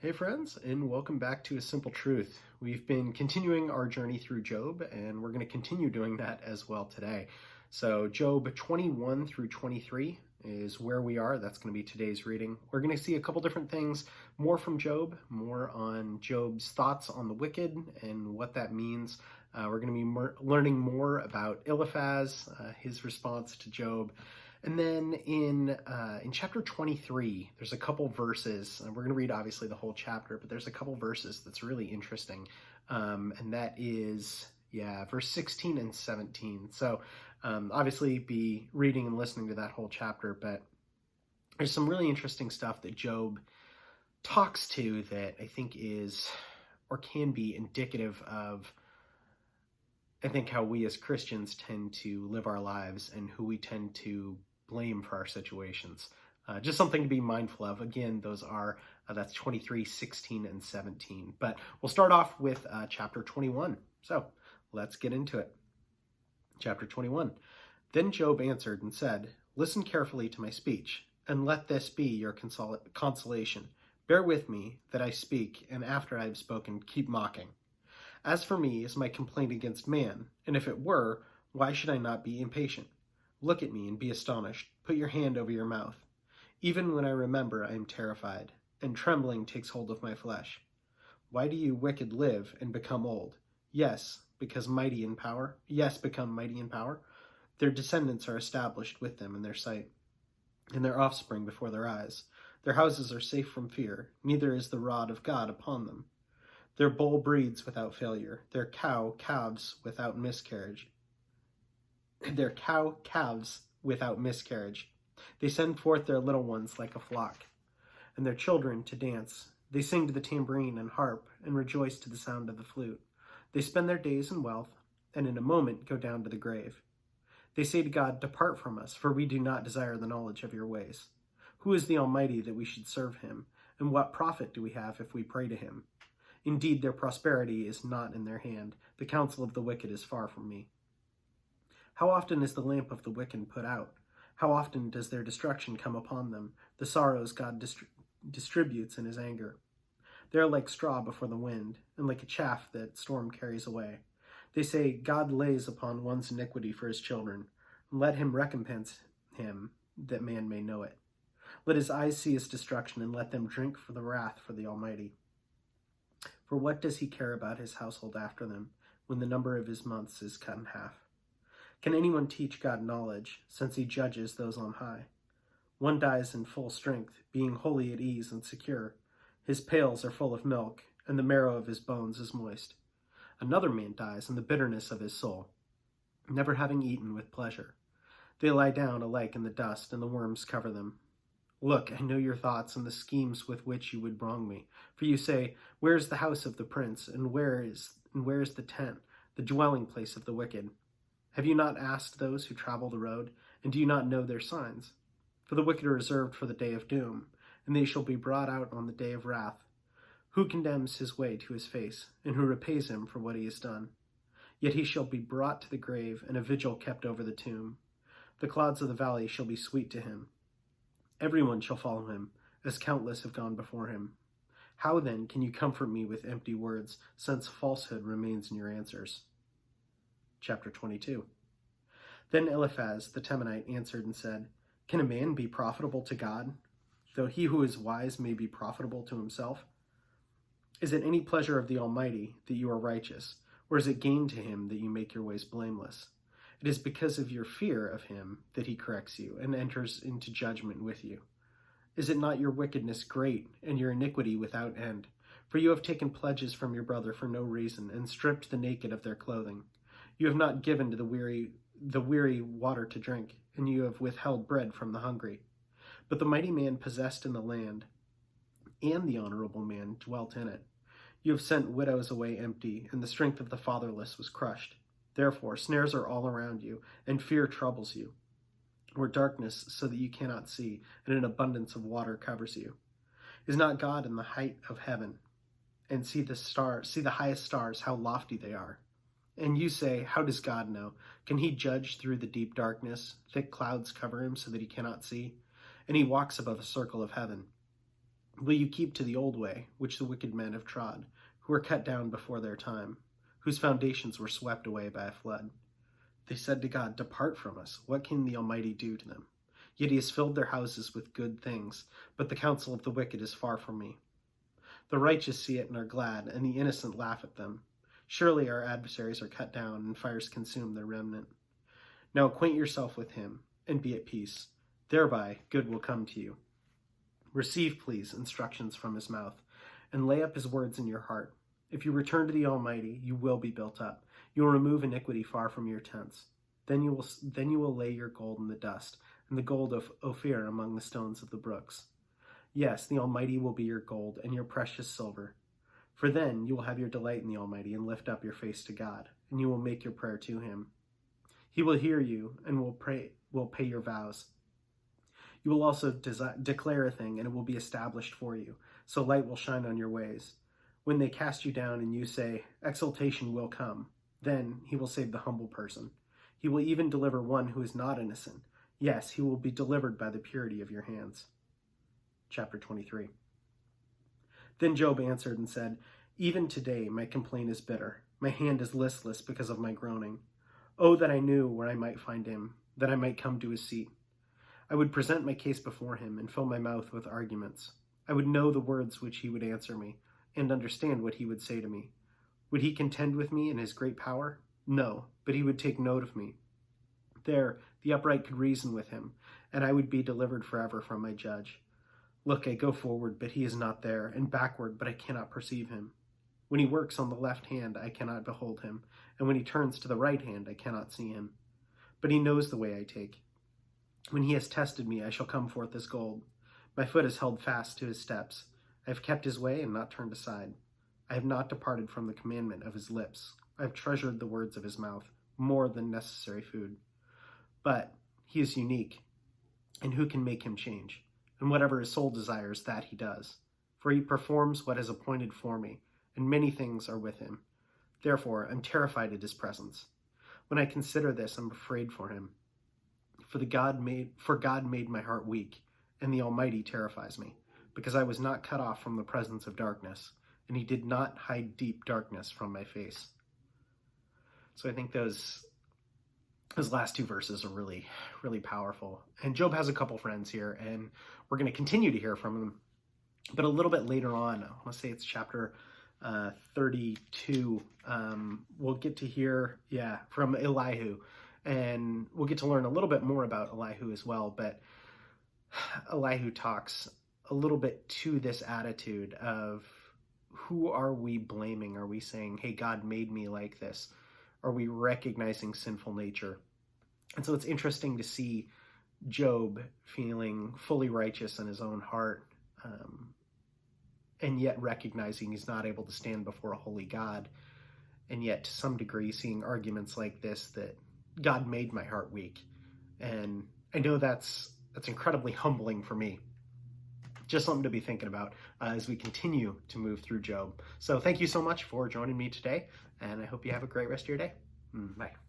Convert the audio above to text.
Hey friends, and welcome back to A Simple Truth. We've been continuing our journey through Job, and we're going to continue doing that as well today. So Job 21 through 23 is where we are. That's going to be today's reading. We're going to see a couple different things, more from Job, more on Job's thoughts on the wicked and what that means. We're going to be learning more about Eliphaz, his response to Job. And then in chapter 23, there's a couple verses, and we're going to read obviously the whole chapter, but there's a couple verses that's really interesting, and that is, verse 16 and 17. So obviously be reading and listening to that whole chapter, but there's some really interesting stuff that Job talks to that I think is, or can be, indicative of, I think, how we as Christians tend to live our lives and who we tend to blame for our situations. Just something to be mindful of. Again, those are, that's 23, 16, and 17. But we'll start off with chapter 21. So let's get into it. Chapter 21. Then Job answered and said, "Listen carefully to my speech, and let this be your consolation. Bear with me that I speak, and after I have spoken, keep mocking. As for me, is my complaint against man, and if it were, why should I not be impatient? Look at me and be astonished. Put your hand over your mouth. Even when I remember, I am terrified, and trembling takes hold of my flesh. Why do you wicked live and become old? Yes, become mighty in power. Their descendants are established with them in their sight, and their offspring before their eyes. Their houses are safe from fear, neither is the rod of God upon them. Their bull breeds without failure, their cow calves without miscarriage. They send forth their little ones like a flock, and their children to dance. They sing to the tambourine and harp, and rejoice to the sound of the flute. They spend their days in wealth, and in a moment go down to the grave. They say to God, 'Depart from us, for we do not desire the knowledge of your ways.' Who is the Almighty that we should serve him? And what profit do we have if we pray to him? Indeed, their prosperity is not in their hand. The counsel of the wicked is far from me. How often is the lamp of the wicked put out? How often does their destruction come upon them, the sorrows God distributes in his anger? They are like straw before the wind, and like a chaff that storm carries away. They say, 'God lays upon one's iniquity for his children, and let him recompense him, that man may know it. Let his eyes see his destruction, and let them drink for the wrath for the Almighty. For what does he care about his household after them, when the number of his months is cut in half? Can anyone teach God knowledge, since he judges those on high? One dies in full strength, being wholly at ease and secure. His pails are full of milk, and the marrow of his bones is moist. Another man dies in the bitterness of his soul, never having eaten with pleasure. They lie down alike in the dust, and the worms cover them. Look, I know your thoughts and the schemes with which you would wrong me. For you say, 'Where is the house of the prince, and where is the tent, the dwelling place of the wicked?' Have you not asked those who travel the road, and do you not know their signs? For the wicked are reserved for the day of doom, and they shall be brought out on the day of wrath. Who condemns his way to his face, and who repays him for what he has done? Yet he shall be brought to the grave, and a vigil kept over the tomb. The clouds of the valley shall be sweet to him. Everyone shall follow him, as countless have gone before him. How then can you comfort me with empty words, since falsehood remains in your answers?" Chapter 22. Then Eliphaz the Temanite answered and said, "Can a man be profitable to God, though he who is wise may be profitable to himself? Is it any pleasure of the Almighty that you are righteous, or is it gain to him that you make your ways blameless? It is because of your fear of him that he corrects you and enters into judgment with you. Is it not your wickedness great, and your iniquity without end? For you have taken pledges from your brother for no reason, and stripped the naked of their clothing. You have not given to the weary water to drink, and you have withheld bread from the hungry. But the mighty man possessed in the land, and the honorable man dwelt in it. You have sent widows away empty, and the strength of the fatherless was crushed. Therefore, snares are all around you, and fear troubles you, or darkness so that you cannot see, and an abundance of water covers you. Is not God in the height of heaven? And see the highest stars, how lofty they are. And you say, 'How does God know? Can he judge through the deep darkness? Thick clouds cover him so that he cannot see, and he walks above a circle of heaven. Will you keep to the old way, which the wicked men have trod, who were cut down before their time, whose foundations were swept away by a flood? They said to God, depart from us. What can the Almighty do to them? Yet he has filled their houses with good things, but the counsel of the wicked is far from me. The righteous see it and are glad, and the innocent laugh at them. Surely our adversaries are cut down, and fires consume their remnant. Now acquaint yourself with him, and be at peace. Thereby good will come to you. Receive, please, instructions from his mouth, and lay up his words in your heart. If you return to the Almighty, you will be built up. You will remove iniquity far from your tents. Then you will lay your gold in the dust, and the gold of Ophir among the stones of the brooks. Yes, the Almighty will be your gold and your precious silver. For then you will have your delight in the Almighty and lift up your face to God, and you will make your prayer to him. He will hear you and will pay your vows. You will also declare a thing, and it will be established for you, so light will shine on your ways. When they cast you down and you say, exaltation will come, then he will save the humble person. He will even deliver one who is not innocent. Yes, he will be delivered by the purity of your hands. Chapter 23. Then Job answered and said, even today my complaint is bitter. My hand is listless because of my groaning. Oh, that I knew where I might find him, that I might come to his seat. I would present my case before him and fill my mouth with arguments. I would know the words which he would answer me, and understand what he would say to me. Would he contend with me in his great power? No, but he would take note of me. There, the upright could reason with him, and I would be delivered forever from my judge. Look, I go forward, but he is not there, and backward, but I cannot perceive him. When he works on the left hand, I cannot behold him, and when he turns to the right hand, I cannot see him. But he knows the way I take. When he has tested me, I shall come forth as gold. My foot is held fast to his steps. I have kept his way and not turned aside. I have not departed from the commandment of his lips. I have treasured the words of his mouth more than necessary food. But he is unique, and who can make him change? And whatever his soul desires, that he does. For he performs what is appointed for me, and many things are with him. Therefore, I'm terrified at his presence. When I consider this, I'm afraid for him. For God made my heart weak, and the Almighty terrifies me, because I was not cut off from the presence of darkness, and he did not hide deep darkness from my face. So I think those last two verses are really, really powerful. And Job has a couple friends here, and we're going to continue to hear from them. But a little bit later on, I want to say it's chapter 32, we'll get to hear, from Elihu. And we'll get to learn a little bit more about Elihu as well. But Elihu talks a little bit to this attitude of, who are we blaming? Are we saying, hey, God made me like this? Are we recognizing sinful nature? And so it's interesting to see Job feeling fully righteous in his own heart, and yet recognizing he's not able to stand before a holy God, and yet to some degree seeing arguments like this, that God made my heart weak. And I know that's incredibly humbling for me. Just something to be thinking about as we continue to move through Job. So thank you so much for joining me today, and I hope you have a great rest of your day. Bye.